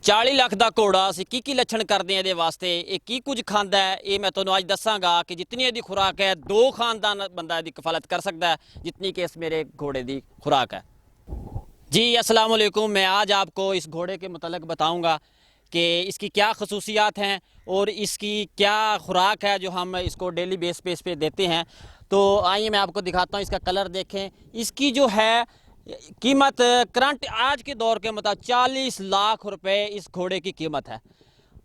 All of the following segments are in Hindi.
40 ਲੱਖ ਦਾ ਘੋੜਾ ਅਸੀਂ ਕੀ ਲੱਛਣ ਕਰਦੇ ਆ ਇਹਦੇ ਵਾਸਤੇ, ਇਹ ਕੀ ਕੁਝ ਖਾਂਦਾ ਹੈ, ਇਹ ਮੈਂ ਤੁਹਾਨੂੰ ਅੱਜ ਦੱਸਾਂਗਾ ਕਿ ਜਿੰਨੀ ਇਹਦੀ ਖੁਰਾਕ ਹੈ 2 ਖਾਨਦਾਨ ਬੰਦਾ ਇਹਦੀ कफालत कर सकता है जितनी कि इस मेरे घोड़े की खुराक है। जी अस्सलाम वालेकुम, मैं आज आपको इस घोड़े के मुतल्लिक़ बताऊंगा कि इसकी क्या खसूसियात हैं और इसकी क्या खुराक है जो हम इसको डेली बेस पे देते हैं। तो आइए मैं आपको दिखाता हूँ। इसका कलर देखें, इसकी जो है कीमत करंट आज के दौर के मुताबिक 40 लाख रुपए इस घोड़े की कीमत है।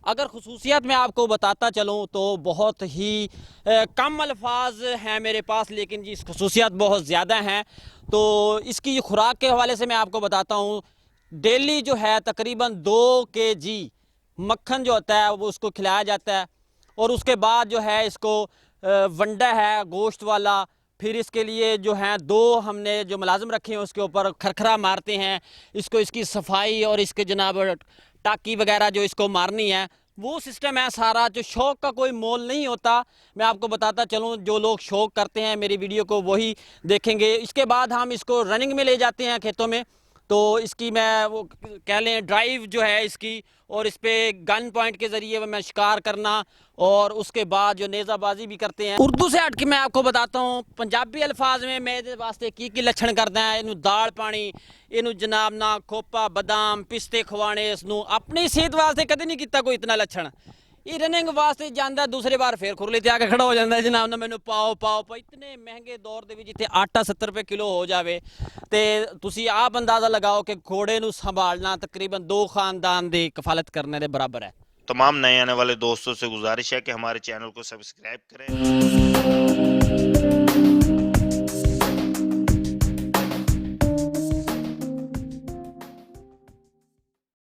अगर खसूसियात मैं आपको बताता चलूँ तो बहुत ही कम अल्फाज हैं मेरे पास, लेकिन जी इस खसूसियात बहुत ज़्यादा हैं। तो इसकी खुराक के हवाले से मैं आपको बताता हूँ। डेली जो है तकरीबन 2 kg मक्खन जो होता है वो उसको खिलाया जाता है, और उसके बाद जो है इसको वंडा है गोश्त वाला, फिर इसके लिए जो है 2 हमने जो मुलाजिम रखे हैं उसके ऊपर खरखरा मारते हैं इसको, इसकी सफाई और इसके जनाब टाकी वगैरह जो इसको मारनी है वो सिस्टम है सारा। जो शौक़ का कोई मोल नहीं होता, मैं आपको बताता चलूँ, जो लोग शौक़ करते हैं मेरी वीडियो को वही देखेंगे। इसके बाद हम इसको रनिंग में ले जाते हैं खेतों में, तो इसकी मैं वो कह लें ड्राइव जो है इसकी, और इस पर गन पॉइंट के ज़रिए मैं शिकार करना, और उसके बाद जो नेज़ाबाजी भी करते हैं। उर्दू से हट के मैं आपको बताता हूँ पंजाबी अल्फाज में मैं वास्ते की लक्षण करदा है। इनू दाल पानी, इनू जनाब ना खोपा बादाम पिस्ते खवाने, इसनू अपनी सेहत वास्ते कदे नहीं किया कोई इतना लक्षण। ये रनिंग वास्ते जाता, दूसरी बार फिर खुरली ते आके खड़ा हो जाता है जनाब ना मैनू पाओ पाओ पाओ। इतने महंगे दौर के जिथे आटा 70 रुपए किलो हो जाए तो तुसी आप अंदाज़ा लगाओ कि घोड़े नू संभालना तकरीबन 2 खानदान की कफालत करने के बराबर है। तमाम नए आने वाले दोस्तों से गुजारिश है कि हमारे चैनल को सब्सक्राइब करें।